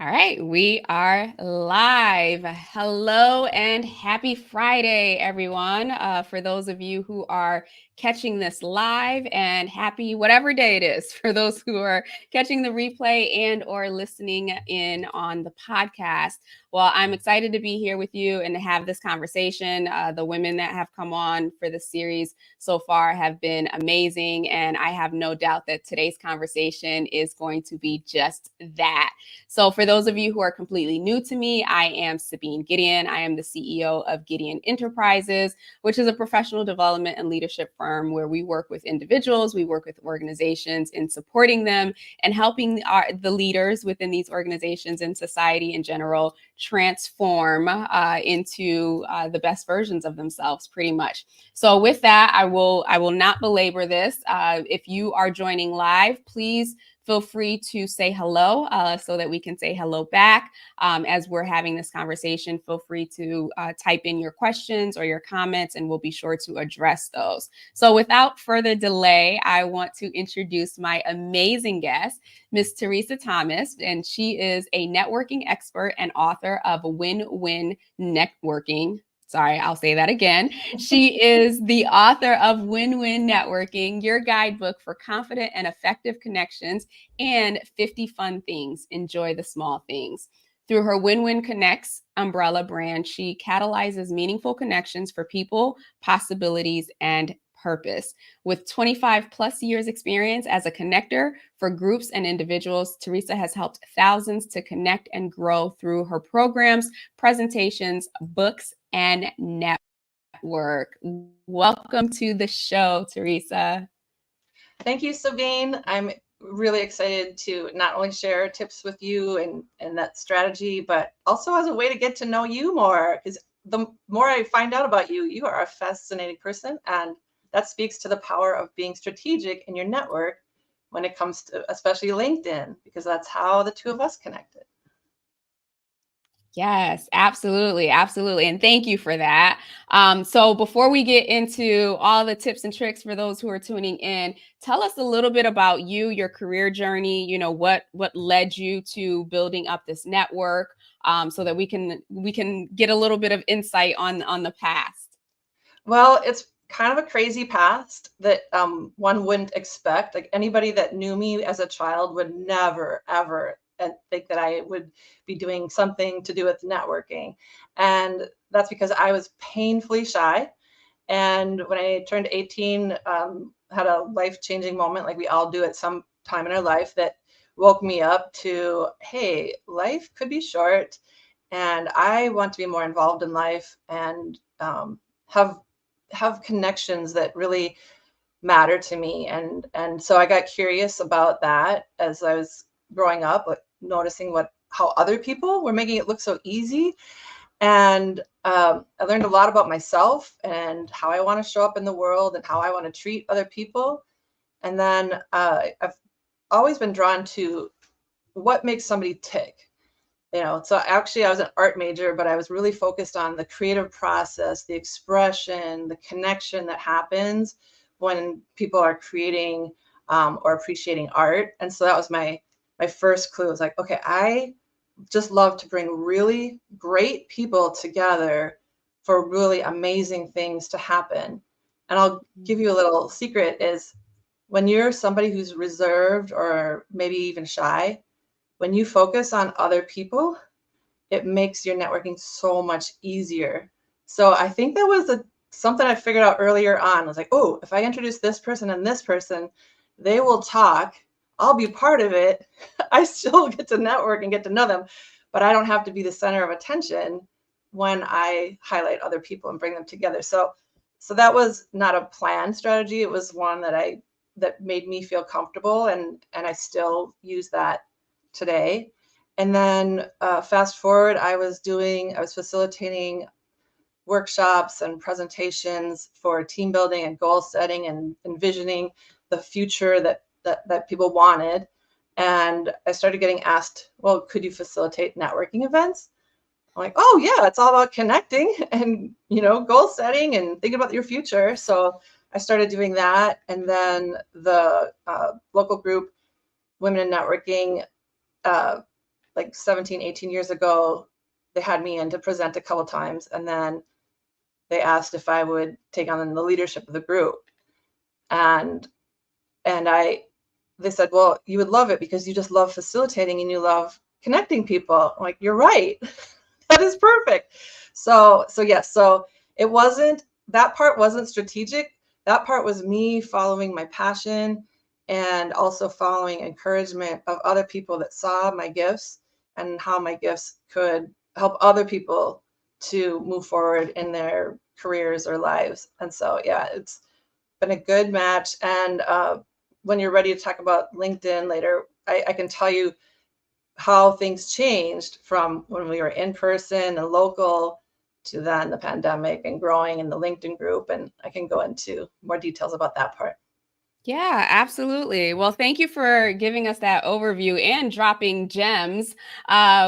All right, we are live. Hello and happy Friday, everyone. For those of you who are catching this live, and happy whatever day it is for those who are catching the replay and or listening in on the podcast. Well, I'm excited to be here with you and to have this conversation. The women that have come on for the series so far have been amazing, and I have no doubt that today's conversation is going to be just that. So for those of you who are completely new to me, I am Sabine Gedeon. I am the CEO of Gedeon Enterprises, which is a professional development and leadership firm where we work with individuals, we work with organizations in supporting them and helping the leaders within these organizations and society in general transform into the best versions of themselves, pretty much. So with that, I will not belabor this. If you are joining live, please feel free to say hello so that we can say hello back as we're having this conversation. Feel free to type in your questions or your comments, and we'll be sure to address those. So without further delay, I want to introduce my amazing guest, Miss Teresa Thomas, and she is a networking expert and author of Win-Win Networking. Sorry, I'll say that again. She is the author of Win-Win Networking, your guidebook for confident and effective connections, and 50 fun things. Enjoy the small things. Through her Win-Win Connects umbrella brand, she catalyzes meaningful connections for people, possibilities, and purpose. With 25 plus years experience as a connector for groups and individuals, Teresa has helped thousands to connect and grow through her programs, presentations, books, and network. Welcome to the show, Teresa. Thank you, Sabine. I'm really excited to not only share tips with you and that strategy, but also as a way to get to know you more. Because the more I find out about you, you are a fascinating person. And that speaks to the power of being strategic in your network when it comes to especially LinkedIn, because that's how the two of us connected. Yes, absolutely. Absolutely. And thank you for that. So before we get into all the tips and tricks for those who are tuning in, tell us a little bit about you, your career journey, what led you to building up this network, so that we can get a little bit of insight on the past. Well, it's kind of a crazy past that one wouldn't expect. Like anybody that knew me as a child would never, ever think that I would be doing something to do with networking. And that's because I was painfully shy. And when I turned 18, had a life-changing moment, like we all do at some time in our life, that woke me up to, hey, life could be short, and I want to be more involved in life and have connections that really matter to me. And so I got curious about that as I was growing up, noticing how other people were making it look so easy. And I learned a lot about myself and how I want to show up in the world and how I want to treat other people. And then I've always been drawn to what makes somebody tick. So actually I was an art major, but I was really focused on the creative process, the expression, the connection that happens when people are creating or appreciating art. And so that was my first clue. It was like, okay, I just love to bring really great people together for really amazing things to happen. And I'll give you a little secret is when you're somebody who's reserved or maybe even shy, when you focus on other people, it makes your networking so much easier. So I think that was something I figured out earlier on. I was like, oh, if I introduce this person and this person, they will talk. I'll be part of it. I still get to network and get to know them, but I don't have to be the center of attention when I highlight other people and bring them together. So that was not a planned strategy. It was one that made me feel comfortable, and I still use that today. And then fast forward, I was facilitating workshops and presentations for team building and goal setting and envisioning the future that people wanted. And I started getting asked, well, could you facilitate networking events? I'm like, oh yeah, it's all about connecting and, goal setting and thinking about your future. So I started doing that. And then the local group, Women in Networking, like 17, 18 years ago, they had me in to present a couple times, and then they asked if I would take on the leadership of the group. And they said, well, you would love it because you just love facilitating and you love connecting people. I'm like, you're right. That is perfect. So yes, so it wasn't, that part wasn't strategic. That part was me following my passion and also following encouragement of other people that saw my gifts and how my gifts could help other people to move forward in their careers or lives. And so, yeah, it's been a good match. And when you're ready to talk about LinkedIn later, I can tell you how things changed from when we were in person and local to then the pandemic and growing in the LinkedIn group. And I can go into more details about that part. Yeah, absolutely. Well, thank you for giving us that overview and dropping gems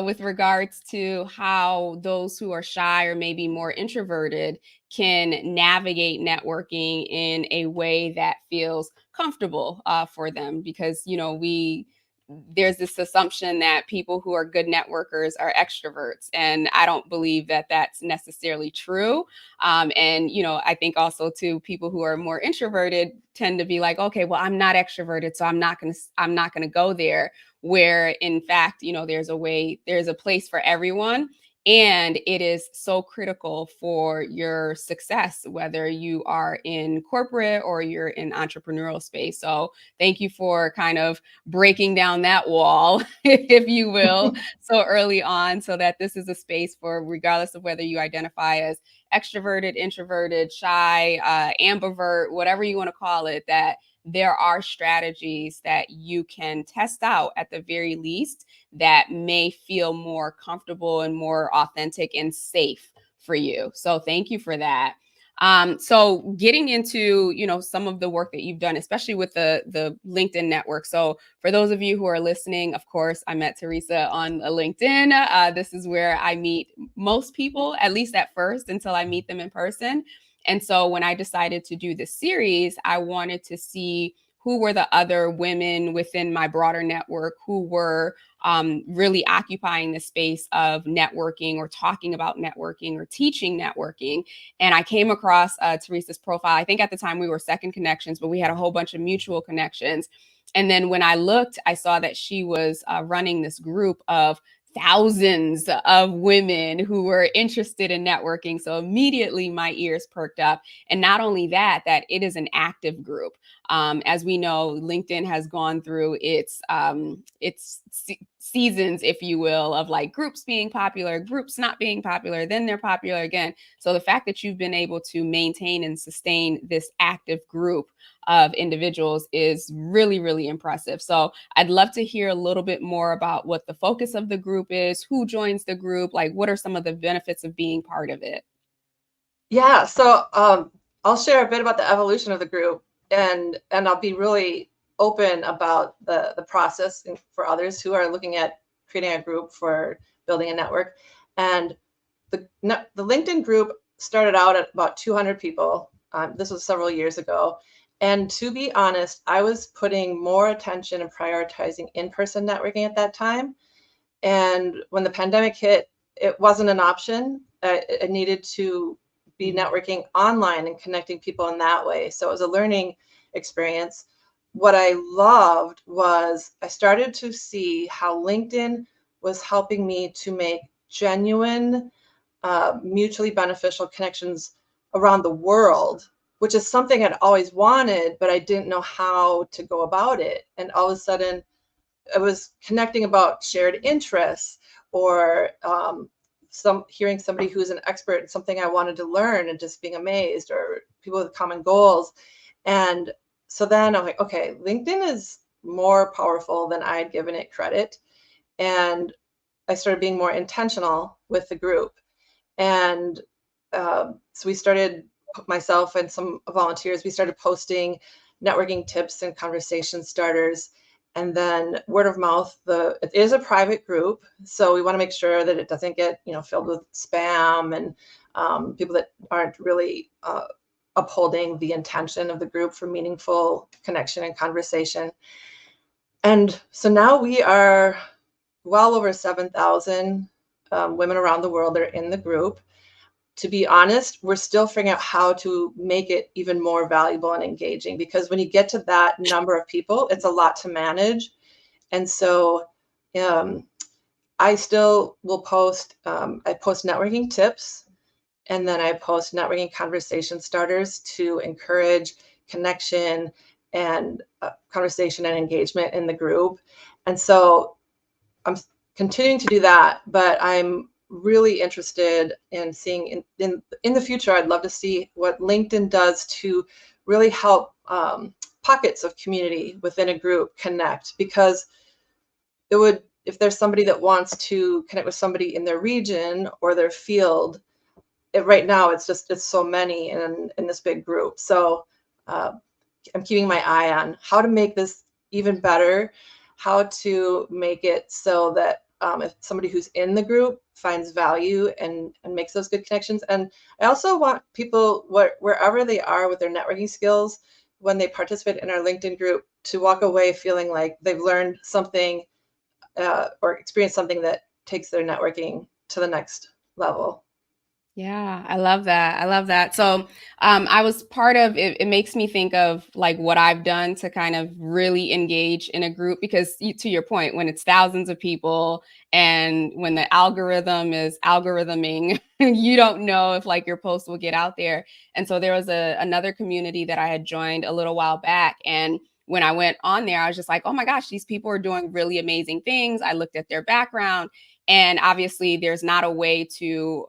with regards to how those who are shy or maybe more introverted can navigate networking in a way that feels comfortable for them. Because, there's this assumption that people who are good networkers are extroverts. And I don't believe that that's necessarily true. And, I think also too, people who are more introverted tend to be like, okay, well, I'm not extroverted, so I'm not going to go there. Where in fact, there's a place for everyone. And it is so critical for your success, whether you are in corporate or you're in entrepreneurial space. So thank you for kind of breaking down that wall, if you will, so early on, so that this is a space for, regardless of whether you identify as extroverted, introverted, shy, ambivert, whatever you want to call it, that there are strategies that you can test out at the very least that may feel more comfortable and more authentic and safe for you. So thank you for that. So getting into, some of the work that you've done, especially with the LinkedIn network. So for those of you who are listening, of course, I met Teresa on LinkedIn. This is where I meet most people, at least at first, until I meet them in person. And so when I decided to do this series, I wanted to see who were the other women within my broader network who were really occupying the space of networking or talking about networking or teaching networking. And I came across Teresa's profile. I think at the time we were second connections, but we had a whole bunch of mutual connections. And then when I looked, I saw that she was running this group of thousands of women who were interested in networking. So immediately my ears perked up. And not only that it is an active group. As we know, LinkedIn has gone through its seasons, if you will, of like groups being popular, groups not being popular, then they're popular again. So the fact that you've been able to maintain and sustain this active group of individuals is really, really impressive. So I'd love to hear a little bit more about what the focus of the group is, who joins the group, like what are some of the benefits of being part of it? Yeah, so I'll share a bit about the evolution of the group, and I'll be really open about the process for others who are looking at creating a group for building a network. And the LinkedIn group started out at about 200 people. This was several years ago. And to be honest, I was putting more attention and prioritizing in-person networking at that time. And when the pandemic hit, it wasn't an option. It needed to be networking online and connecting people in that way. So it was a learning experience. What I loved was I started to see how LinkedIn was helping me to make genuine, mutually beneficial connections around the world, which is something I'd always wanted, but I didn't know how to go about it. And all of a sudden, I was connecting about shared interests or hearing somebody who's an expert in something I wanted to learn and just being amazed, or people with common goals. And so then I'm like, okay, LinkedIn is more powerful than I had given it credit. And I started being more intentional with the group. And so we started, myself and some volunteers, we started posting networking tips and conversation starters. And then word of mouth, it is a private group, so we want to make sure that it doesn't get filled with spam and people that aren't really upholding the intention of the group for meaningful connection and conversation. And so now we are well over 7,000 women around the world that are in the group. To be honest, we're still figuring out how to make it even more valuable and engaging, because when you get to that number of people, it's a lot to manage. And so I still will post, I post networking tips, and then I post networking conversation starters to encourage connection and conversation and engagement in the group. And so I'm continuing to do that, but I'm really interested in seeing in the future. I'd love to see what LinkedIn does to really help pockets of community within a group connect, because it would, if there's somebody that wants to connect with somebody in their region or their field, right now it's so many in this big group. So I'm keeping my eye on how to make this even better, how to make it so that if somebody who's in the group finds value and makes those good connections. And I also want people, wherever they are with their networking skills, when they participate in our LinkedIn group, to walk away feeling like they've learned something or experienced something that takes their networking to the next level. Yeah, I love that. I love that. So, I was part of it. It makes me think of like what I've done to kind of really engage in a group, because to your point, when it's thousands of people and when the algorithm is algorithming, you don't know if like your post will get out there. And so there was another community that I had joined a little while back, and when I went on there, I was just like, oh my gosh, these people are doing really amazing things. I looked at their background, and obviously there's not a way to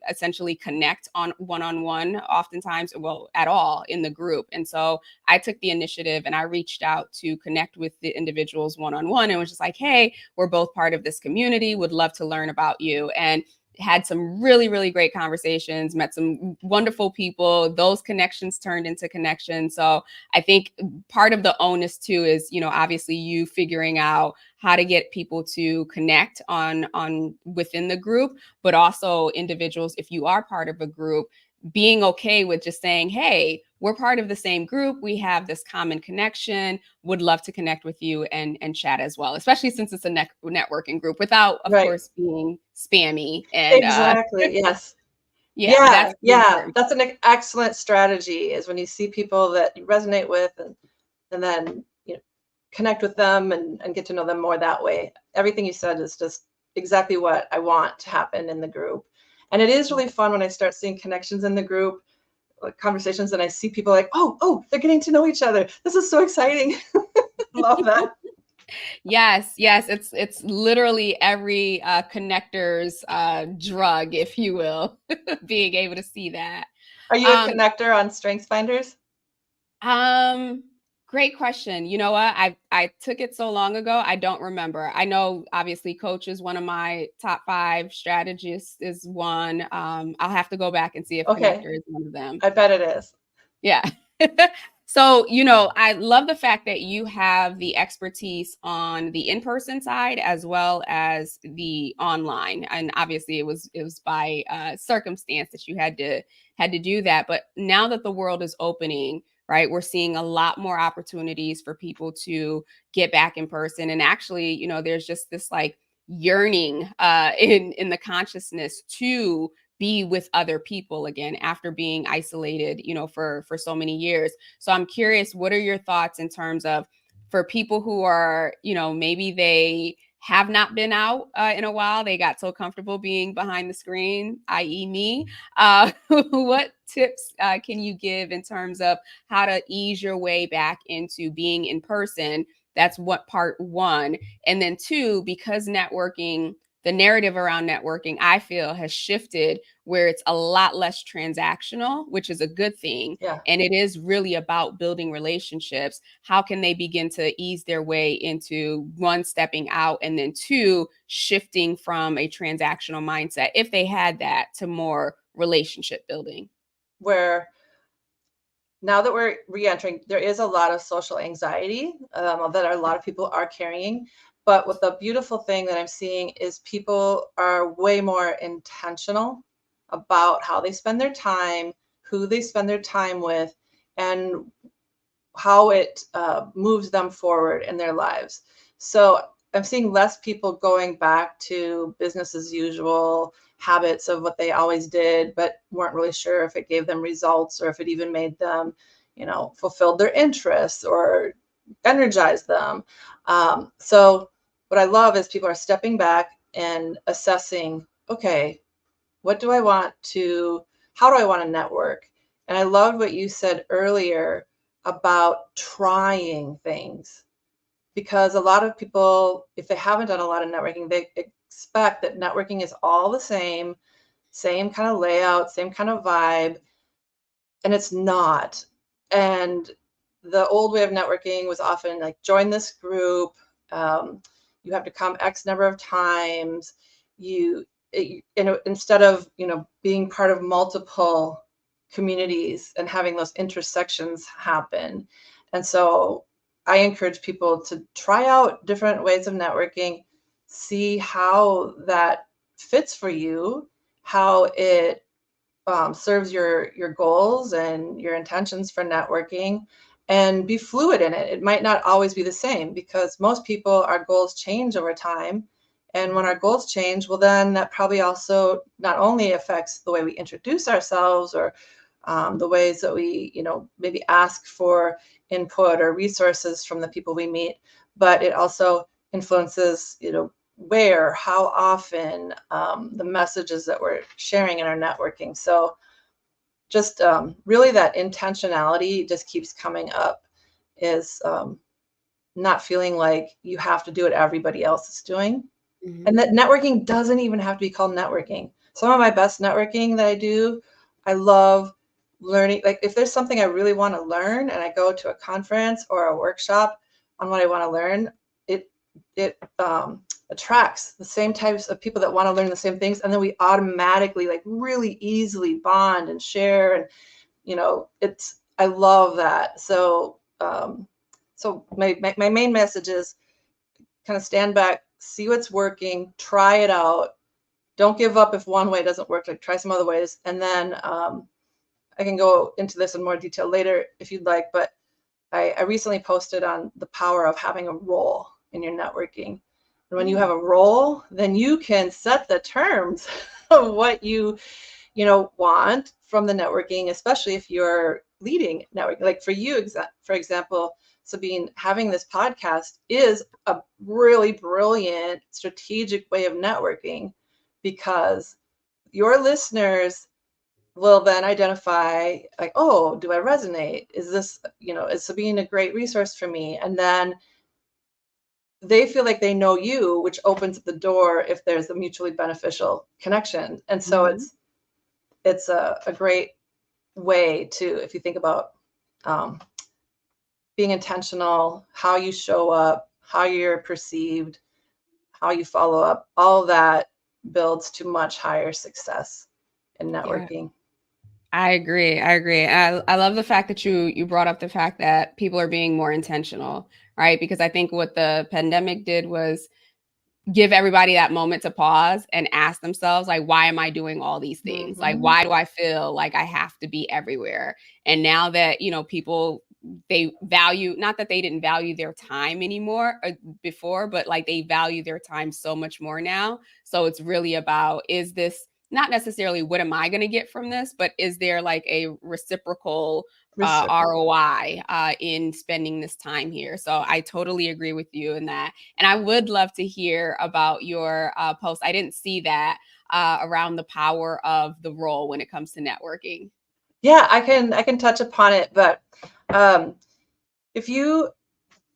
essentially connect on one-on-one oftentimes, well, at all in the group. And so I took the initiative and I reached out to connect with the individuals one-on-one and was just like, hey, we're both part of this community, would love to learn about you. And had some really, really great conversations, met some wonderful people. Those connections turned into connections. So I think part of the onus too is, obviously you figuring out how to get people to connect on within the group, but also individuals, if you are part of a group, being okay with just saying, hey, we're part of the same group, we have this common connection, would love to connect with you and chat as well, especially since it's a networking group, without of Right. course being spammy. And Exactly. Yes. yeah, Yeah, that's important. that's an excellent strategy, is when you see people that you resonate with, and then connect with them and get to know them more that way. Everything you said is just exactly what I want to happen in the group. And it is really fun when I start seeing connections in the group, like conversations, and I see people like, oh, they're getting to know each other. This is so exciting. Love that. Yes, it's literally every connector's drug, if you will, being able to see that. Are you a Um, connector on Strengths Finders? um, Great question. You know what? I took it so long ago, I don't remember. I know obviously Coach is one of my top 5, strategists is one. I'll have to go back and see if Okay, Connector is one of them. I bet it is. Yeah. So, I love the fact that you have the expertise on the in-person side as well as the online. And obviously it was by circumstance that you had to do that. But now that the world is opening, right, we're seeing a lot more opportunities for people to get back in person. And actually, there's just this like yearning in the consciousness to be with other people again after being isolated, for so many years. So I'm curious, what are your thoughts in terms of, for people who are, maybe they have not been out in a while, they got so comfortable being behind the screen, i.e. me, what tips can you give in terms of how to ease your way back into being in person? That's what part one. And then two, because the narrative around networking, I feel, has shifted where it's a lot less transactional, which is a good thing. Yeah. And it is really about building relationships. How can they begin to ease their way into, one, stepping out, and then two, shifting from a transactional mindset, if they had that, to more relationship building? Where now that we're re-entering, there is a lot of social anxiety that a lot of people are carrying. But what the beautiful thing that I'm seeing is people are way more intentional about how they spend their time, who they spend their time with, and how it moves them forward in their lives. So I'm seeing less people going back to business as usual habits of what they always did, but weren't really sure if it gave them results or if it even made them, fulfilled their interests or energized them. So what I love is people are stepping back and assessing, okay, what do I want to, how do I want to network? And I loved what you said earlier about trying things, because a lot of people, if they haven't done a lot of networking, they expect that networking is all the same kind of layout, same kind of vibe, and it's not. And the old way of networking was often like, join this group, you have to come X number of times, instead of being part of multiple communities and having those intersections happen. And so I encourage people to try out different ways of networking, see how that fits for you, how it serves your goals and your intentions for networking, and be fluid in it. It might not always be the same, because most people, our goals change over time. And when our goals change, well, then that probably also not only affects the way we introduce ourselves, or the ways that we, maybe ask for input or resources from the people we meet, but it also influences, where, how often, the messages that we're sharing in our networking. So just really that intentionality just keeps coming up, is not feeling like you have to do what everybody else is doing. Mm-hmm. And that networking doesn't even have to be called networking. Some of my best networking that I do, I love learning. Like, if there's something I really want to learn and I go to a conference or a workshop on what I want to learn, it attracts the same types of people that want to learn the same things, and then we automatically, like, really easily bond and share. And I love that. So my main message is kind of stand back, see what's working, try it out. Don't give up if one way doesn't work. Like, try some other ways. And then I can go into this in more detail later if you'd like, but I recently posted on the power of having a role in your networking. And when you have a role, then you can set the terms of what you want from the networking, especially if you're leading networking. Like for you, for example, Sabine, having this podcast is a really brilliant strategic way of networking, because your listeners will then identify, like, oh, do I resonate? Is this, is Sabine a great resource for me? And then they feel like they know you, which opens up the door if there's a mutually beneficial connection. And so it's a great way to, if you think about being intentional, how you show up, how you're perceived, how you follow up, all that builds to much higher success in networking. Yeah. I agree. I love the fact that you brought up the fact that people are being more intentional, right? Because I think what the pandemic did was give everybody that moment to pause and ask themselves, like, why am I doing all these things? Like, why do I feel like I have to be everywhere? And now that, people, they value, not that they didn't value their time anymore before, but like they value their time so much more now. So it's really about, is this not necessarily what am I going to get from this, but is there like a reciprocal ROI in spending this time here? So I totally agree with you in that. And I would love to hear about your post. I didn't see that around the power of the role when it comes to networking. Yeah, I can touch upon it, but if you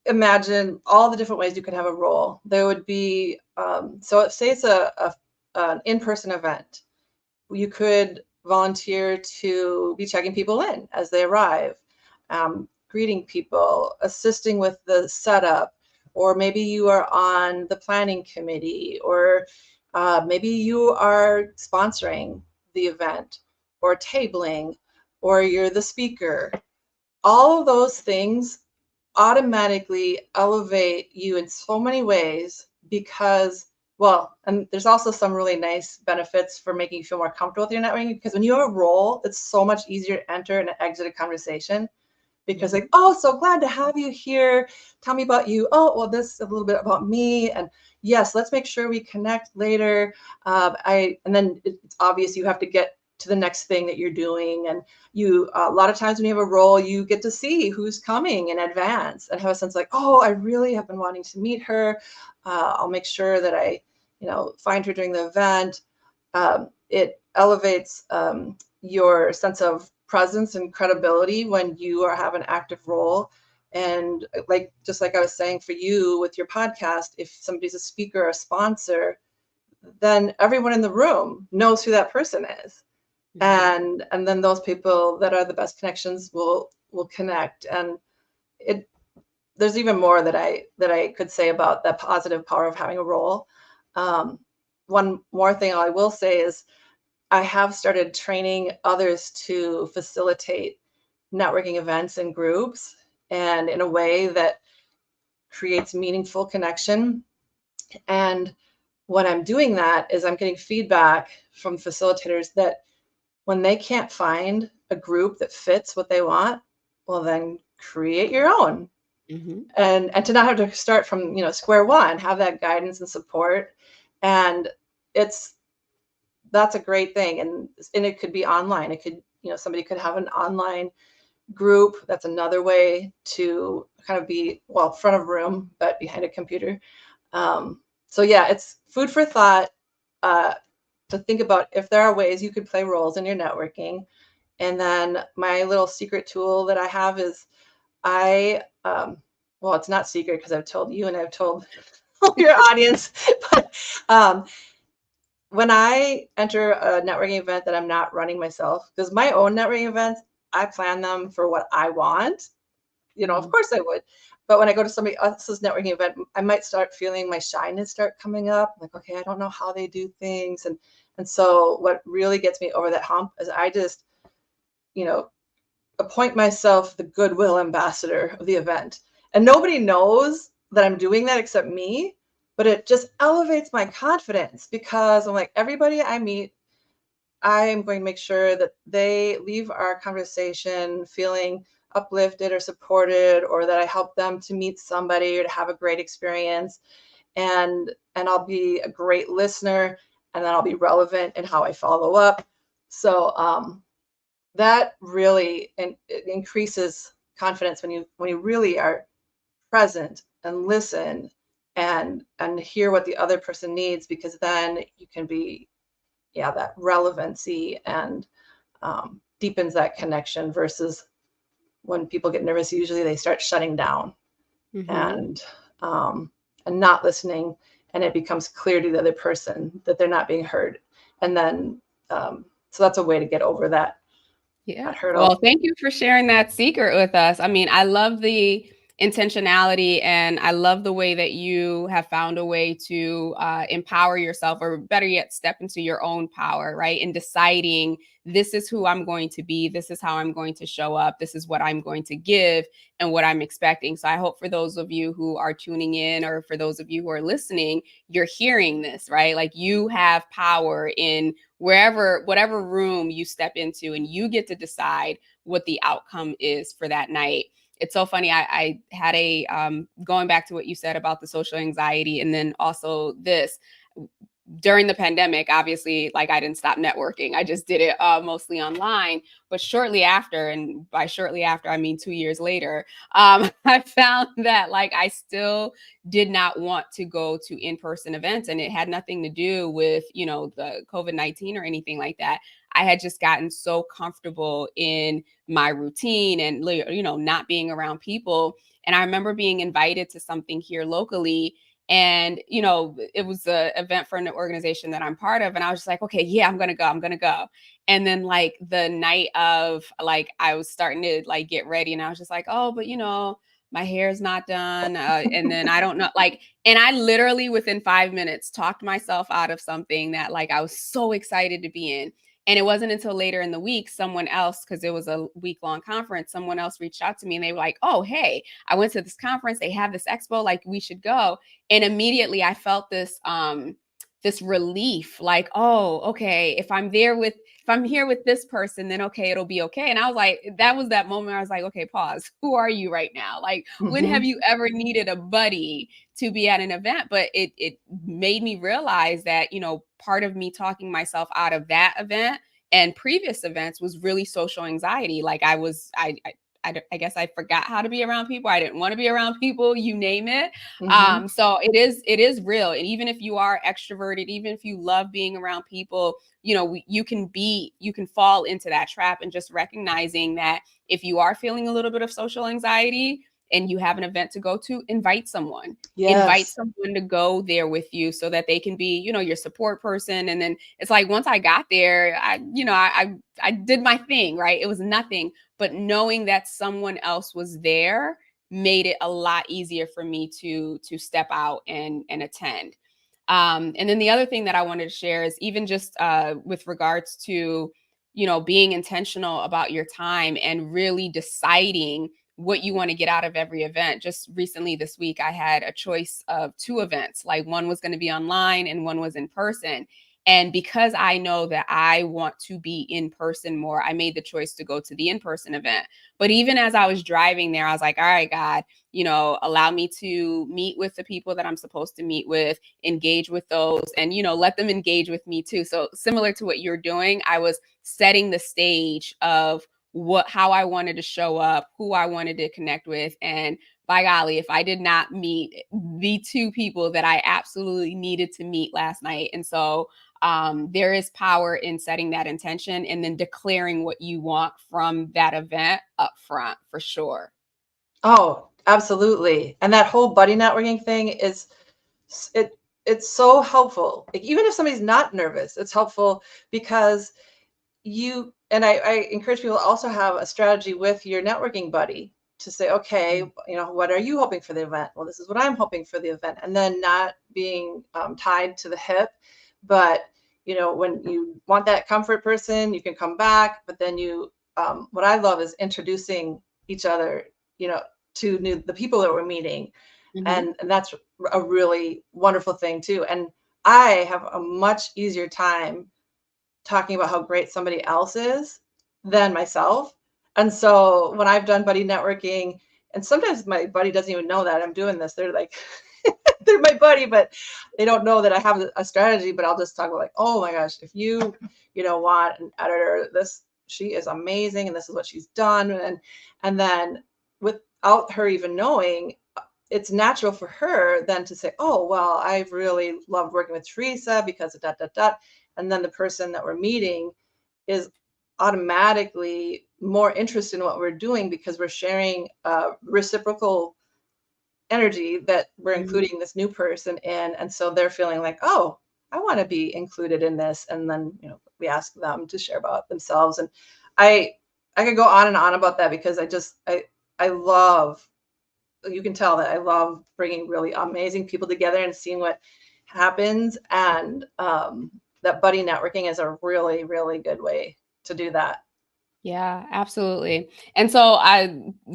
imagine all the different ways you could have a role, there would be, so say it's an in-person event. You could volunteer to be checking people in as they arrive, greeting people, assisting with the setup, or maybe you are on the planning committee, or maybe you are sponsoring the event, or tabling, or you're the speaker. All of those things automatically elevate you in so many ways, because, well, and there's also some really nice benefits for making you feel more comfortable with your networking, because when you have a role, it's so much easier to enter and exit a conversation, because like, oh, so glad to have you here. Tell me about you. Oh, well, this is a little bit about me. And yes, let's make sure we connect later. And then it's obvious you have to get to the next thing that you're doing. And you, a lot of times when you have a role, you get to see who's coming in advance and have a sense like, oh, I really have been wanting to meet her. I'll make sure that I, find her during the event. It elevates your sense of presence and credibility when you have an active role. And like, just like I was saying for you with your podcast, if somebody's a speaker or a sponsor, then everyone in the room knows who that person is. And then those people that are the best connections will connect. And there's even more that I could say about the positive power of having a role. One more thing I will say is I have started training others to facilitate networking events and groups, and in a way that creates meaningful connection. And when I'm doing that is I'm getting feedback from facilitators that when they can't find a group that fits what they want, well, then create your own. And to not have to start from square one, have that guidance and support. And that's a great thing. And it could be online. It could, somebody could have an online group. That's another way to kind of be, well, front of room, but behind a computer. So yeah, it's food for thought to think about if there are ways you could play roles in your networking. And then my little secret tool that I have is well, it's not secret because I've told you and I've told your audience, but when I enter a networking event that I'm not running myself, because my own networking events, I plan them for what I want. Of course I would. But when I go to somebody else's networking event, I might start feeling my shyness start coming up. Like, okay, I don't know how they do things. And so what really gets me over that hump is I just, appoint myself the goodwill ambassador of the event. And nobody knows that I'm doing that except me, but it just elevates my confidence because I'm like, everybody I meet, I am going to make sure that they leave our conversation feeling uplifted or supported, or that I help them to meet somebody or to have a great experience. And I'll be a great listener, and then I'll be relevant in how I follow up. So that really it increases confidence when you really are present and listen and hear what the other person needs, because then you can be that relevancy and deepens that connection, versus when people get nervous, usually they start shutting down and not listening, and it becomes clear to the other person that they're not being heard. And then so that's a way to get over that hurdle. Well, thank you for sharing that secret with us. I mean, I love the intentionality, and I love the way that you have found a way to empower yourself, or better yet, step into your own power, right? In deciding, this is who I'm going to be, this is how I'm going to show up, this is what I'm going to give and what I'm expecting. So I hope for those of you who are tuning in, or for those of you who are listening, you're hearing this, right? Like, you have power in whatever room you step into, and you get to decide what the outcome is for that night. It's so funny. I had going back to what you said about the social anxiety, and then also this, during the pandemic, obviously, like, I didn't stop networking. I just did it mostly online. But shortly after, and by shortly after, I mean 2 years later, I found that, like, I still did not want to go to in-person events. And it had nothing to do with, the COVID-19 or anything like that. I had just gotten so comfortable in my routine and, not being around people. And I remember being invited to something here locally. And, it was an event for an organization that I'm part of. And I was just like, okay, yeah, I'm going to go. And then, like, the night of, like, I was starting to, like, get ready, and I was just like, oh, but my hair's not done. And then I don't know, like, and I literally within 5 minutes talked myself out of something that, like, I was so excited to be in. And it wasn't until later in the week, someone else, because it was a week-long conference, someone else reached out to me, and they were like, oh, hey, I went to this conference. They have this expo, like, we should go. And immediately I felt this this relief, like, oh, okay, if I'm here with this person, then okay, it'll be okay. And I was like, that was that moment where I was like, okay, pause. Who are you right now? Like, when have Mm-hmm. you ever needed a buddy to be at an event? But it made me realize that, part of me talking myself out of that event and previous events was really social anxiety. Like I guess I forgot how to be around people. I didn't want to be around people, you name it. Mm-hmm. So it is real. And even if you are extroverted, even if you love being around people, you can fall into that trap. And just recognizing that if you are feeling a little bit of social anxiety and you have an event to go to, invite Yes. someone to go there with you so that they can be, your support person. And then it's like, once I got there, I did my thing, right? It was nothing, but knowing that someone else was there made it a lot easier for me to step out and attend. And then the other thing that I wanted to share is even just with regards to, being intentional about your time and really deciding what you want to get out of every event. Just recently this week, I had a choice of two events. Like, one was going to be online and one was in person. And because I know that I want to be in person more, I made the choice to go to the in person event. But even as I was driving there, I was like, all right, God, allow me to meet with the people that I'm supposed to meet with, engage with those, and, let them engage with me too. So, similar to what you're doing, I was setting the stage of how I wanted to show up, who I wanted to connect with. And by golly, if I did not meet the two people that I absolutely needed to meet last night. And so there is power in setting that intention and then declaring what you want from that event up front, for sure. Oh, absolutely. And that whole buddy networking thing it it's so helpful. Like, even if somebody's not nervous, it's helpful because I encourage people to also have a strategy with your networking buddy to say, okay, what are you hoping for the event? Well, this is what I'm hoping for the event. And then not being tied to the hip, but when you want that comfort person, you can come back, but then what I love is introducing each other, to the people that we're meeting. Mm-hmm. And that's a really wonderful thing too. And I have a much easier time talking about how great somebody else is than myself. And so when I've done buddy networking, and sometimes my buddy doesn't even know that I'm doing this, they're like, they're my buddy, but they don't know that I have a strategy. But I'll just talk about, like, oh my gosh, if want an editor, she is amazing, and this is what she's done. And then without her even knowing, it's natural for her then to say, oh, well, I've really loved working with Teresa because of dot, dot, dot. And then the person that we're meeting is automatically more interested in what we're doing because we're sharing reciprocal energy that we're Mm-hmm. including this new person in. And so they're feeling like, oh, I want to be included in this. And then, we ask them to share about themselves. And I could go on and on about that because I love, you can tell that I love bringing really amazing people together and seeing what happens. And that buddy networking is a really, really good way to do that. Yeah, absolutely. And so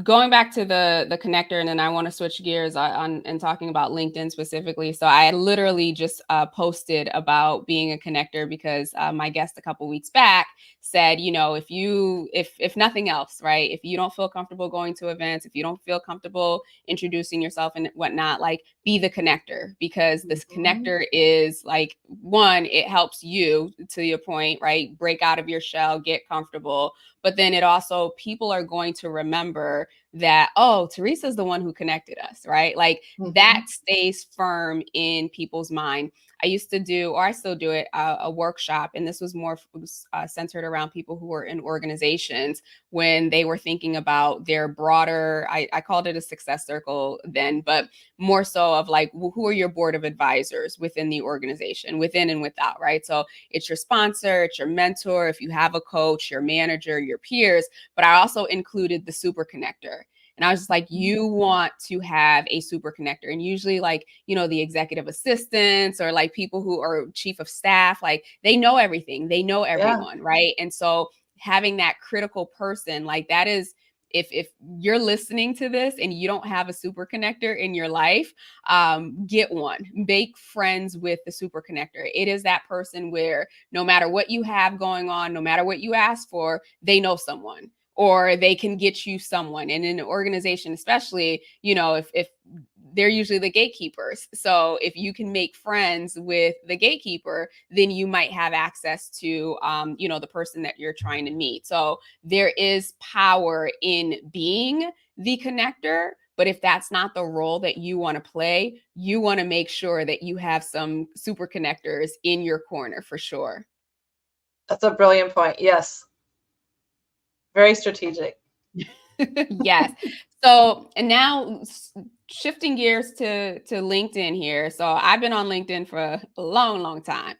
going back to the connector, and then I want to switch gears on and talking about LinkedIn specifically. So I literally just posted about being a connector because my guest a couple weeks back said, if nothing else, right, if you don't feel comfortable going to events, if you don't feel comfortable introducing yourself and whatnot, like, be the connector, because this Mm-hmm. connector is like, one, it helps you, to your point, right, break out of your shell, get comfortable. But then it also, people are going to remember that, oh, Teresa's the one who connected us, right? Like, Mm-hmm. that stays firm in people's mind. I used to do, or I still do it, a workshop, and this was more centered around people who were in organizations when they were thinking about their broader, I called it a success circle then, but more so of like, who are your board of advisors within the organization, within and without, right? So it's your sponsor, it's your mentor, if you have a coach, your manager, your peers. But I also included the super connector. And I was just like, you want to have a super connector. And usually, like, the executive assistants or like people who are chief of staff, like, they know everything, they know Yeah. everyone, right? And so having that critical person, like, that is, if you're listening to this and you don't have a super connector in your life, get one. Make friends with the super connector. It is that person where no matter what you have going on, no matter what you ask for, they know someone, or they can get you someone. And in an organization, especially, if they're usually the gatekeepers. So if you can make friends with the gatekeeper, then you might have access to, the person that you're trying to meet. So there is power in being the connector. But if that's not the role that you want to play, you want to make sure that you have some super connectors in your corner for sure. That's a brilliant point. Yes. Very strategic. Yes. So, and now shifting gears to LinkedIn here. So I've been on LinkedIn for a long time,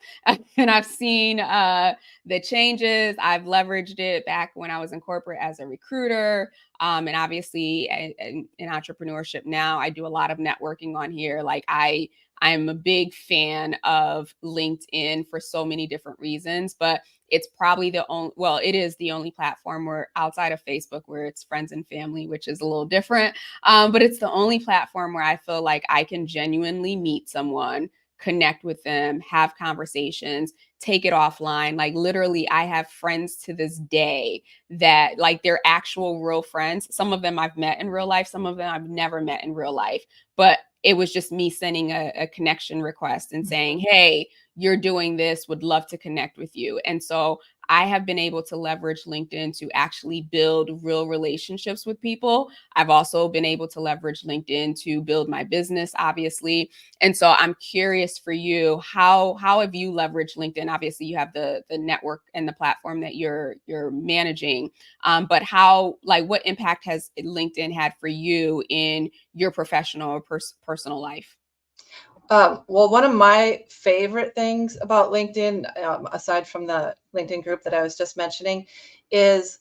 and I've seen the changes. I've leveraged it back when I was in corporate as a recruiter, and obviously in entrepreneurship now. I do a lot of networking on here. Like I'm a big fan of LinkedIn for so many different reasons, but it's probably it is the only platform where outside of Facebook where it's friends and family, which is a little different. But it's the only platform where I feel like I can genuinely meet someone, connect with them, have conversations, take it offline. Like literally, I have friends to this day that like they're actual real friends. Some of them I've met in real life, some of them I've never met in real life. But it was just me sending a connection request and saying, hey, you're doing this, would love to connect with you. And so I have been able to leverage LinkedIn to actually build real relationships with people. I've also been able to leverage LinkedIn to build my business, obviously. And so I'm curious for you, how have you leveraged LinkedIn? Obviously, you have the network and the platform that you're managing, but what impact has LinkedIn had for you in your professional or personal life? Well, one of my favorite things about LinkedIn, aside from the LinkedIn group that I was just mentioning, is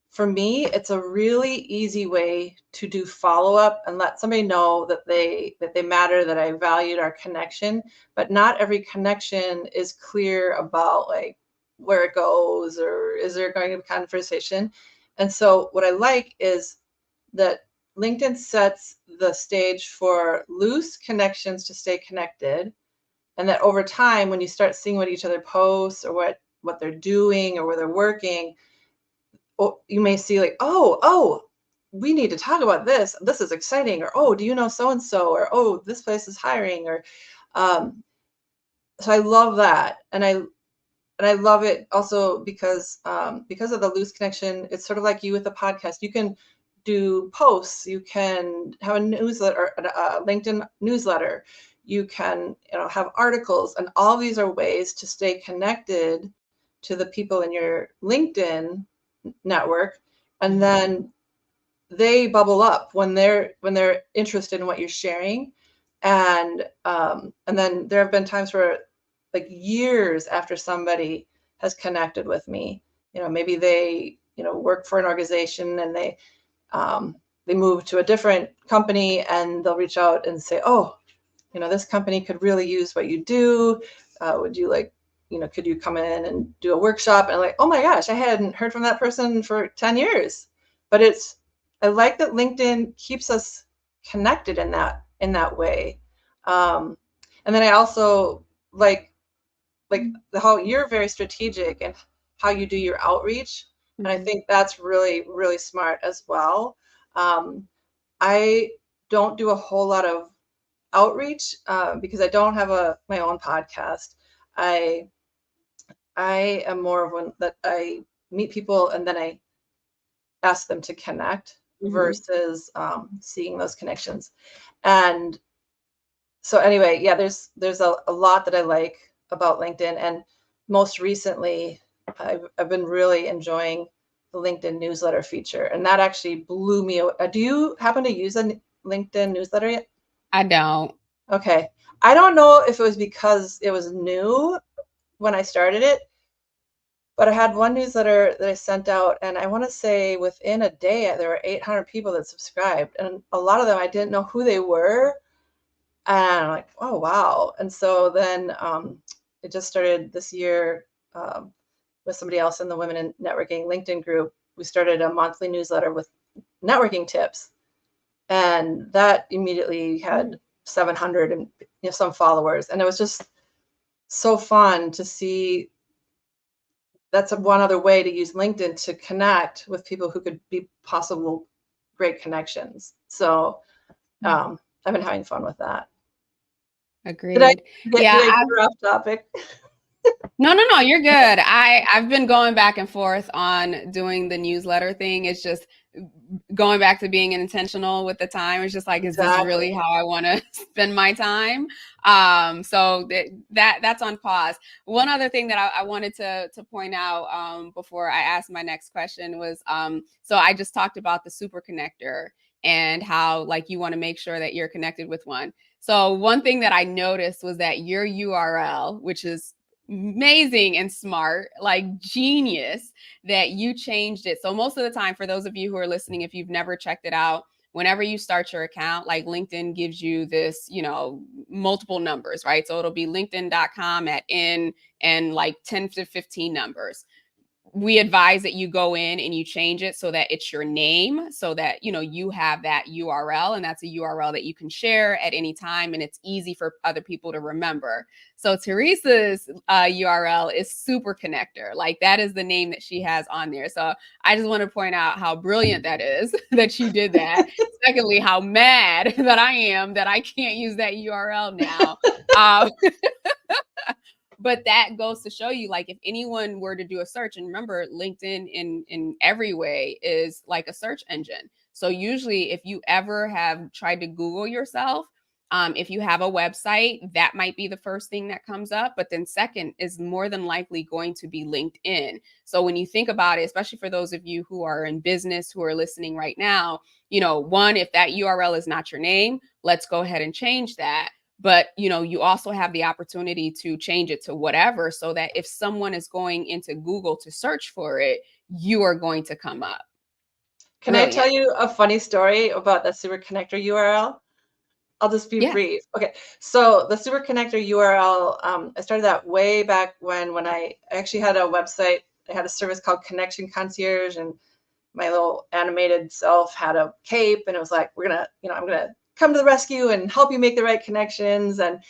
for me, it's a really easy way to do follow-up and let somebody know that they matter, that I valued our connection. But not every connection is clear about like where it goes or is there going to be conversation. And so what I like is that LinkedIn sets the stage for loose connections to stay connected. And that over time, when you start seeing what each other posts or what they're doing or where they're working, you may see like, oh, we need to talk about this. This is exciting. Or, oh, do you know so-and-so? Or, oh, this place is hiring. Or, so I love that. And I love it also because of the loose connection. It's sort of like you with the podcast. You can do posts. You can have a newsletter, a LinkedIn newsletter. You can have articles, and all these are ways to stay connected to the people in your LinkedIn network, and then they bubble up when they're interested in what you're sharing, and then there have been times where like years after somebody has connected with me, maybe they work for an organization and they move to a different company and they'll reach out and say, oh, this company could really use what you do. Would you like, could you come in and do a workshop? And like, oh my gosh, I hadn't heard from that person for 10 years. But I like that LinkedIn keeps us connected in that way. And then I also like how you're very strategic and how you do your outreach. And I think that's really, really smart as well. I don't do a whole lot of outreach because I don't have my own podcast. I am more of one that I meet people and then I ask them to connect versus seeing those connections. And so anyway, yeah, there's a lot that I like about LinkedIn, and most recently I've been really enjoying the LinkedIn newsletter feature, and that actually blew me away. Do you happen to use a LinkedIn newsletter yet? I don't. Okay. I don't know if it was because it was new when I started it, but I had one newsletter that I sent out, and I want to say within a day there were 800 people that subscribed, and a lot of them I didn't know who they were, and I'm like, oh wow. And so then it just started this year with somebody else in the Women in Networking LinkedIn group. We started a monthly newsletter with networking tips. And that immediately had 700 and some followers. And it was just so fun to see. That's one other way to use LinkedIn to connect with people who could be possible great connections. So I've been having fun with that. Agreed. Did Yeah. I get her off topic? No, you're good. I've been going back and forth on doing the newsletter thing. It's just going back to being intentional with the time. It's just like, is this really how I want to spend my time? So that's on pause. One other thing that I wanted to point out before I ask my next question was, so I just talked about the super connector and how like you want to make sure that you're connected with one. So one thing that I noticed was that your URL, which is amazing and smart, like genius, that you changed it. So most of the time, for those of you who are listening, if you've never checked it out, whenever you start your account, like LinkedIn gives you this, multiple numbers, right? So it'll be linkedin.com at N and like 10 to 15 numbers. We advise that you go in and you change it so that it's your name, so that you have that URL, and that's a URL that you can share at any time, and it's easy for other people to remember. So Teresa's URL is super connector. Like that is the name that she has on there. So I just want to point out how brilliant that is that you did that. Secondly, how mad that I am that I can't use that URL now. But that goes to show you, like, if anyone were to do a search, and remember, LinkedIn in every way is like a search engine. So usually if you ever have tried to Google yourself, if you have a website, that might be the first thing that comes up. But then second is more than likely going to be LinkedIn. So when you think about it, especially for those of you who are in business, who are listening right now, one, if that URL is not your name, let's go ahead and change that. But you also have the opportunity to change it to whatever, so that if someone is going into Google to search for it, you are going to come up. Can I tell you a funny story about the super connector URL? I'll just be brief. Okay, so the super connector URL, I started that way back when I actually had a website. I had a service called Connection Concierge, and my little animated self had a cape, and it was like, I'm gonna come to the rescue and help you make the right connections. And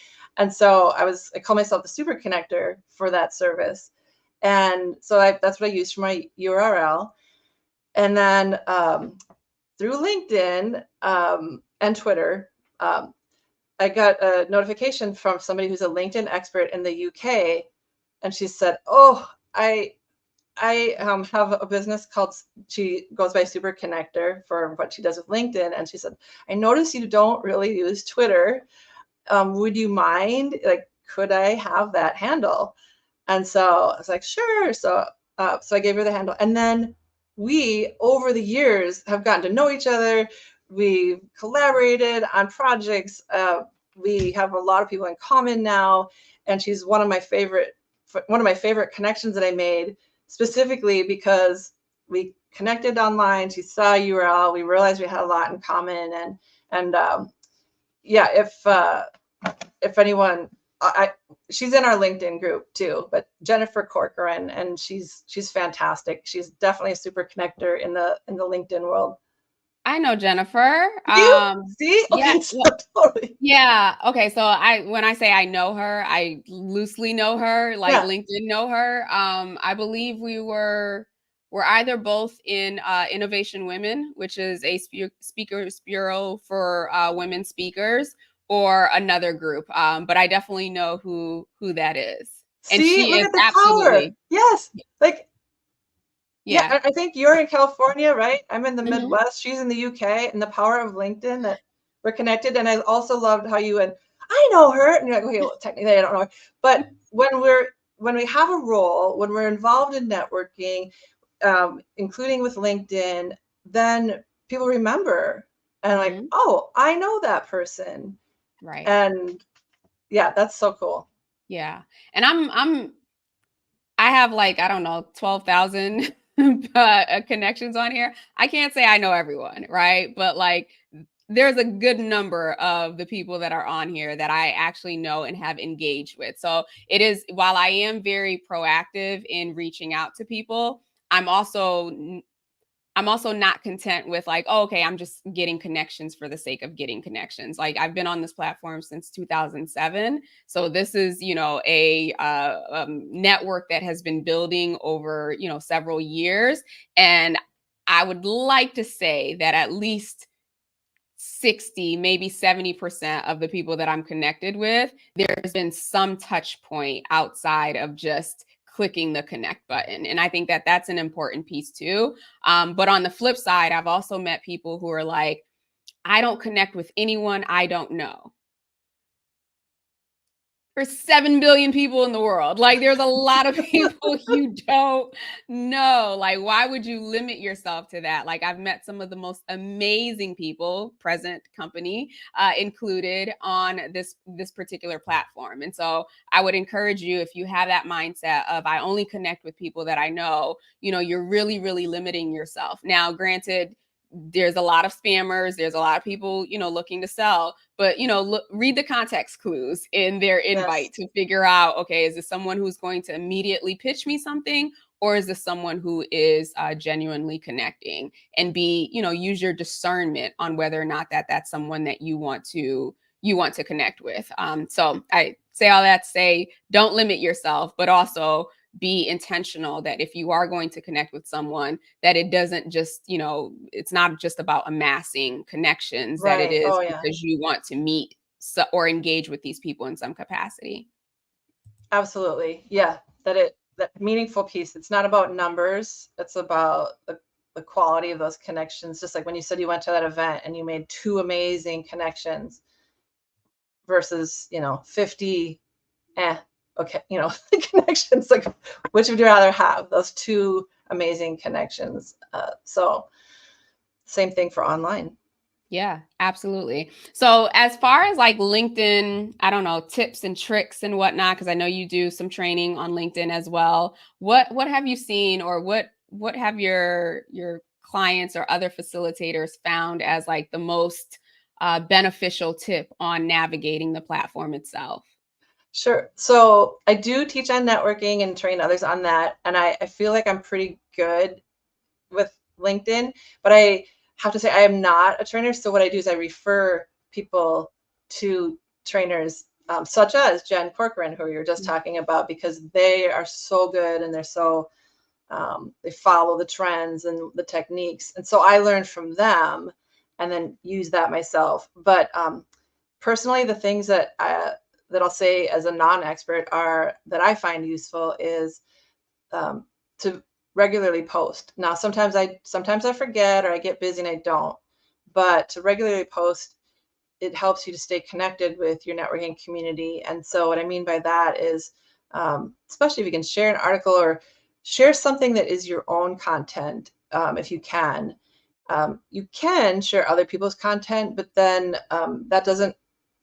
so I call myself the super connector for that service. And so that's what I used for my URL. And then through LinkedIn and Twitter, I got a notification from somebody who's a LinkedIn expert in the UK. And she said, oh, I have a business called, she goes by Super Connector for what she does with LinkedIn. And she said, I noticed you don't really use Twitter. Would you mind, like, could I have that handle? And so I was like, sure. So I gave her the handle. And then we, over the years, have gotten to know each other. We've collaborated on projects. We have a lot of people in common now. And she's one of my favorite connections that I made, specifically because we connected online. She saw URL. We realized we had a lot in common. And yeah, if anyone, she's in our LinkedIn group too, but Jennifer Corcoran, and she's fantastic. She's definitely a super connector in the LinkedIn world. I know Jennifer. See? Okay, yeah, so totally. Yeah. Okay. So when I say I know her, I loosely know her, like LinkedIn know her. I believe we're either both in Innovation Women, which is a speakers bureau for women speakers, or another group. But I definitely know who that is. And See, she look is at the absolutely. power. Yes. Like, Yeah. I think you're in California, right? I'm in the Midwest. She's in the UK, and the power of LinkedIn, that we're connected. And I also loved how you went, I know her. And you're like, okay, well, technically I don't know her. But when we have a role, when we're involved in networking, including with LinkedIn, then people remember and like, oh, I know that person. Right. And yeah, that's so cool. Yeah. And I have like, I don't know, 12,000 connections on here. I can't say I know everyone, right? But like, there's a good number of the people that are on here that I actually know and have engaged with. So it is, while I am very proactive in reaching out to people, I'm I'm also not content with like, oh, okay, I'm just getting connections for the sake of getting connections. Like I've been on this platform since 2007. So this is, a network that has been building over, several years. And I would like to say that at least 60, maybe 70% of the people that I'm connected with, there's been some touch point outside of just clicking the connect button. And I think that that's an important piece too. But on the flip side, I've also met people who are like, I don't connect with anyone I don't know. There's 7 billion people in the world. Like, there's a lot of people you don't know. Like, why would you limit yourself to that? Like, I've met some of the most amazing people, present company included, on this particular platform. And so I would encourage you, if you have that mindset of I only connect with people that I know, you're really, really limiting yourself. Now, granted, there's a lot of spammers, there's a lot of people looking to sell, but read the context clues in their Yes. invite to figure out, okay, is this someone who's going to immediately pitch me something, or is this someone who is genuinely connecting? And use your discernment on whether or not that's someone that you want to connect with. So I say all that to say, don't limit yourself, but also be intentional that if you are going to connect with someone, that it doesn't just, it's not just about amassing connections, that it Right. is Oh yeah. because you want to meet or engage with these people in some capacity. Absolutely. Yeah. That meaningful piece. It's not about numbers. It's about the quality of those connections. Just like when you said you went to that event and you made two amazing connections versus, 50 okay, connections. Like, which would you rather have? Those two amazing connections. So same thing for online. Yeah, absolutely. So as far as like LinkedIn, I don't know, tips and tricks and whatnot, because I know you do some training on LinkedIn as well. What have you seen, or what have your clients or other facilitators found as like the most beneficial tip on navigating the platform itself? Sure. So I do teach on networking and train others on that. And I feel like I'm pretty good with LinkedIn, but I have to say I am not a trainer. So what I do is I refer people to trainers such as Jen Corcoran, who you were just talking about, because they are so good and they're so they follow the trends and the techniques, and so I learned from them and then use that myself. But personally, the things that I'll say as a non-expert are that I find useful is to regularly post. Now, sometimes I forget or I get busy and I don't, but to regularly post, it helps you to stay connected with your networking community. And so, what I mean by that is, especially if you can share an article or share something that is your own content, if you can. You can share other people's content, but then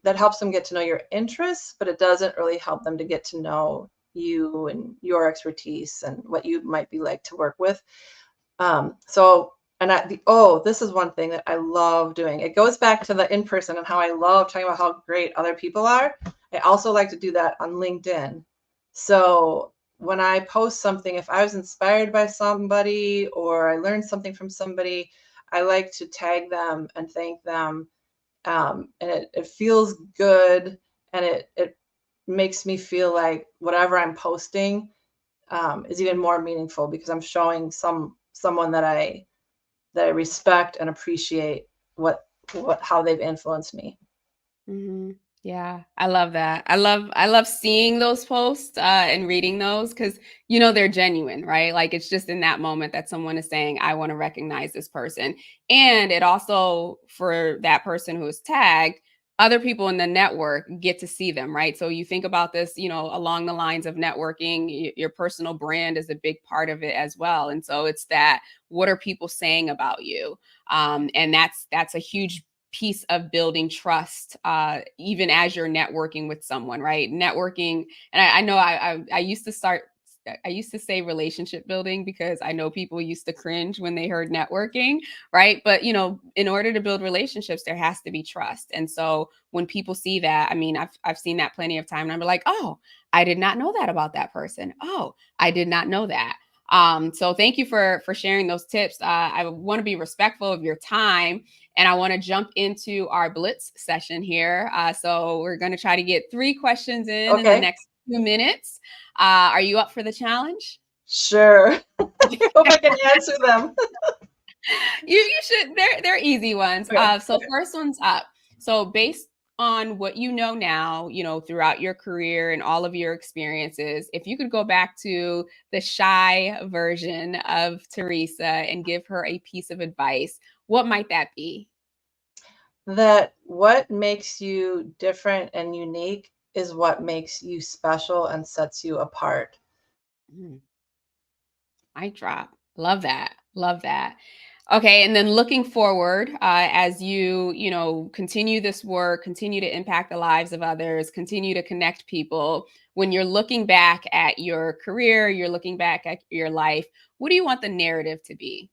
that helps them get to know your interests, but it doesn't really help them to get to know you and your expertise and what you might be like to work with. So, and this is one thing that I love doing. It goes back to the in person and how I love talking about how great other people are. I also like to do that on LinkedIn. So when I post something, if I was inspired by somebody or I learned something from somebody, I like to tag them and thank them. And it feels good, and it makes me feel like whatever I'm posting is even more meaningful because I'm showing someone that I respect and appreciate how they've influenced me. Mm-hmm. Yeah, I love that. I love seeing those posts and reading those because they're genuine, right? Like it's just in that moment that someone is saying, "I want to recognize this person," and it also for that person who is tagged, other people in the network get to see them, right? So you think about this, along the lines of networking, your personal brand is a big part of it as well, and so it's that what are people saying about you, and that's a huge piece of building trust, even as you're networking with someone, right? Networking, and I know I used to say relationship building because I know people used to cringe when they heard networking, right? But in order to build relationships, there has to be trust. And so when people see that, I mean, I've seen that plenty of time, and I'm like, oh, I did not know that about that person. Oh, I did not know that. So thank you for sharing those tips. I want to be respectful of your time, and I want to jump into our blitz session here. So we're going to try to get 3 questions in the Okay. next 2 minutes. Are you up for the challenge? Sure. I hope I can answer them. You should. They're easy ones. Okay. So first one's up. So based on what you know now, throughout your career and all of your experiences, if you could go back to the shy version of Teresa and give her a piece of advice, what might that be? That what makes you different and unique is what makes you special and sets you apart. Mm, mic drop. Love that. Love that. Okay, and then looking forward, as continue this work, continue to impact the lives of others, continue to connect people. When you're looking back at your career, you're looking back at your life, what do you want the narrative to be?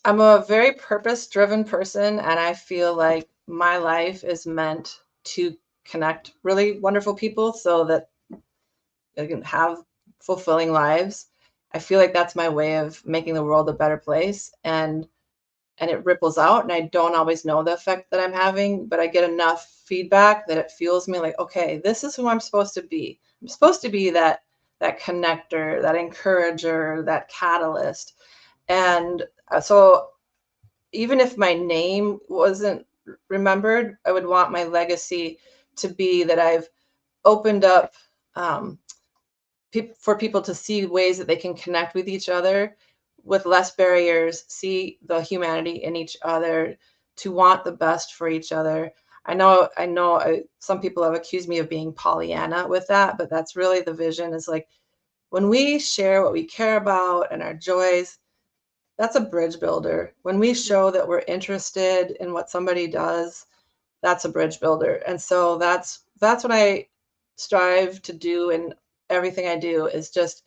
I'm a very purpose-driven person, and I feel like my life is meant to connect really wonderful people so that they can have fulfilling lives. I feel like that's my way of making the world a better place, and it ripples out, and I don't always know the effect that I'm having, but I get enough feedback that it fuels me like, okay, this is who I'm supposed to be. I'm supposed to be that connector, that encourager, that catalyst. And so even if my name wasn't remembered, I would want my legacy to be that I've opened up um, for people to see ways that they can connect with each other with less barriers, see the humanity in each other, to want the best for each other. I know, some people have accused me of being Pollyanna with that, but that's really the vision is like when we share what we care about and our joys, that's a bridge builder. When we show that we're interested in what somebody does, that's a bridge builder. And so that's what I strive to do in everything I do is just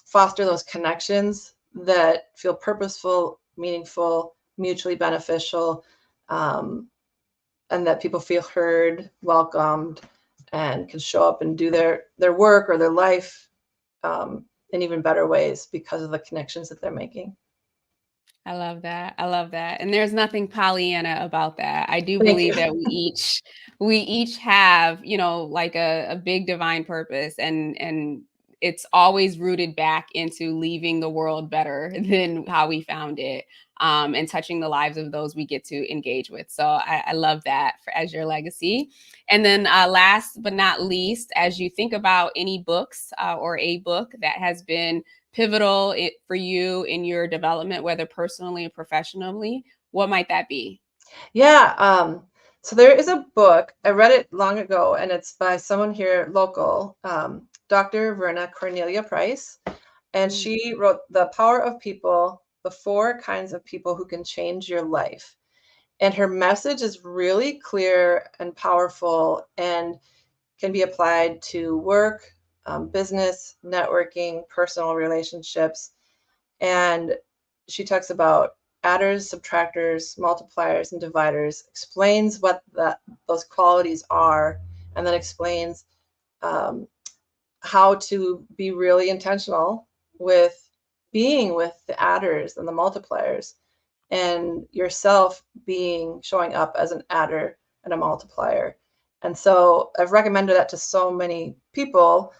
foster those connections that feel purposeful, meaningful, mutually beneficial, um, and that people feel heard, welcomed, and can show up and do their work or their life in even better ways because of the connections that they're making. I love that. I love that. And there's nothing Pollyanna about that. I do Thank you. believe that we each have, like a big divine purpose, and it's always rooted back into leaving the world better than how we found it. And touching the lives of those we get to engage with. So I love that as your legacy. And then last but not least, as you think about any books or a book that has been pivotal for you in your development, whether personally or professionally, what might that be? Yeah. So there is a book, I read it long ago, and it's by someone here local, Dr. Verna Cornelia Price. And Mm, she wrote The Power of People, the 4 kinds of people who can change your life. And her message is really clear and powerful and can be applied to work, business, networking, personal relationships. And she talks about adders, subtractors, multipliers, and dividers, explains what those qualities are, and then explains um, how to be really intentional with being with the adders and the multipliers and yourself being showing up as an adder and a multiplier. And so I've recommended that to so many people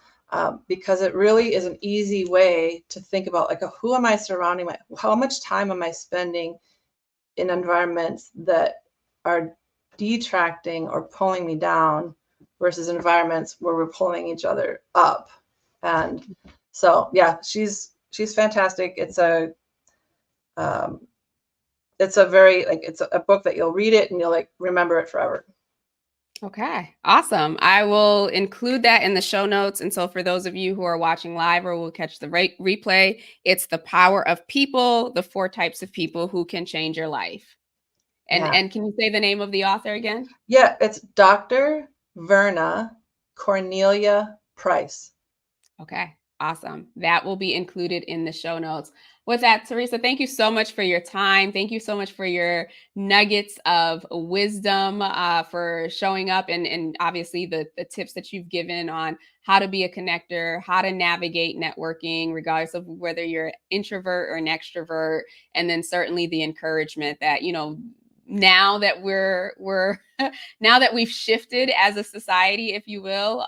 because it really is an easy way to think about like who am I surrounding my how much time am I spending in environments that are detracting or pulling me down versus environments where we're pulling each other up. And so yeah, she's fantastic. Um, it's a very like it's a book that you'll read it and you'll like remember it forever. okay, awesome. I will include that in the show notes. And so, for those of you who are watching live or will catch the replay, it's The Power of People, the 4 types of people who can change your life. And Yeah. and can you say the name of the author again? Yeah, it's Dr. Verna Cornelia Price. Okay, awesome. That will be included in the show notes. With that, Teresa, thank you so much for your time. Thank you so much for your nuggets of wisdom, for showing up, and obviously the tips that you've given on how to be a connector, how to navigate networking, regardless of whether you're an introvert or an extrovert, and then certainly the encouragement that, now that we're now that we've shifted as a society, if you will,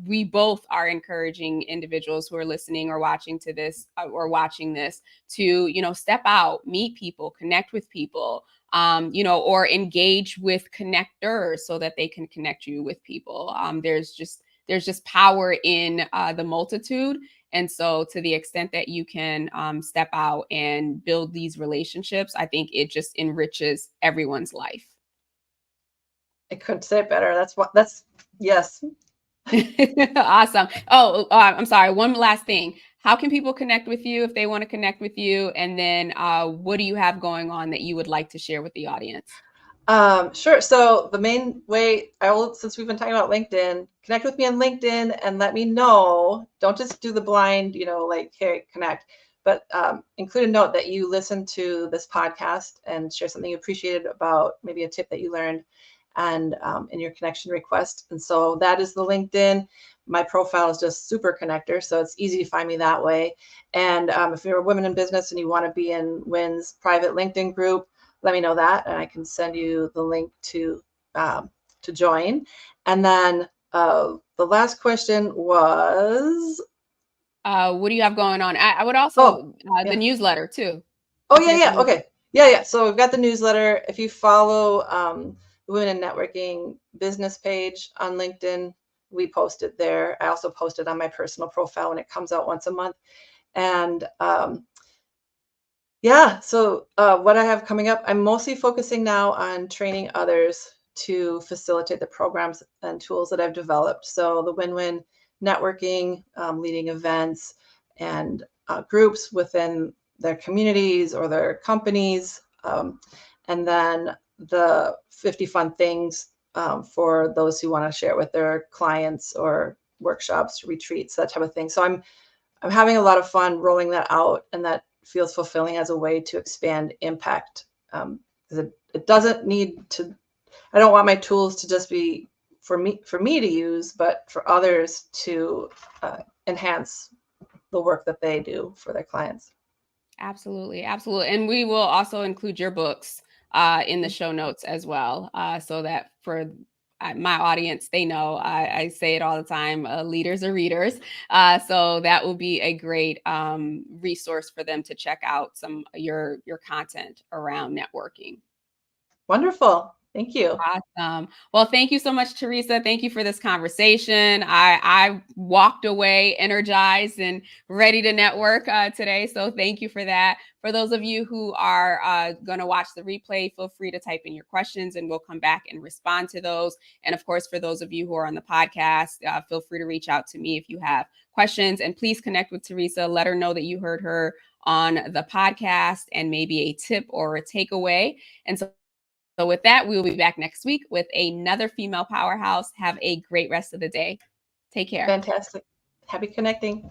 we both are encouraging individuals who are listening or watching to this, or watching this, to, step out, meet people, connect with people, or engage with connectors so that they can connect you with people. There's just power in the multitude. And so, to the extent that you can step out and build these relationships, I think it just enriches everyone's life. I couldn't say it better. Yes. Awesome. Oh, I'm sorry. One last thing. How can people connect with you if they want to connect with you? And then what do you have going on that you would like to share with the audience? Sure. So the main way since we've been talking about LinkedIn, connect with me on LinkedIn and let me know. Don't just do the blind, like, hey, connect, but include a note that you listened to this podcast and share something you appreciated about maybe a tip that you learned, and in your connection request. And so that is the LinkedIn. My profile is just Super Connector, so it's easy to find me that way. And if you're a woman in business and you want to be in WIN's private LinkedIn group, let me know that, and I can send you the link to join. And then the last question was, What do you have going on? I would also the yeah. newsletter too. Oh, Don't yeah, forget the yeah. newsletter. Okay. Yeah. So we've got the newsletter. If you follow the Women in Networking business page on LinkedIn, we post it there. I also post it on my personal profile when it comes out once a month. And yeah, so what I have coming up, I'm mostly focusing now on training others to facilitate the programs and tools that I've developed. So the win-win networking, leading events and groups within their communities or their companies, and then the 50 fun things for those who want to share with their clients, or workshops, retreats, that type of thing. So I'm having a lot of fun rolling that out, and that feels fulfilling as a way to expand impact. It doesn't need to. I don't want my tools to just be for me to use, but for others to enhance the work that they do for their clients. Absolutely, absolutely. And we will also include your books in the show notes as well, so that for my audience, they know I say it all the time, leaders are readers. So that will be a great resource for them to check out some your content around networking. Wonderful. Thank you. Awesome. Well, thank you so much, Teresa. Thank you for this conversation. I walked away energized and ready to network today. So thank you for that. For those of you who are going to watch the replay, feel free to type in your questions and we'll come back and respond to those. And of course, for those of you who are on the podcast, feel free to reach out to me if you have questions. And please connect with Teresa. Let her know that you heard her on the podcast and maybe a tip or a takeaway. And so with that, we will be back next week with another female powerhouse. Have a great rest of the day. Take care. Fantastic. Happy connecting.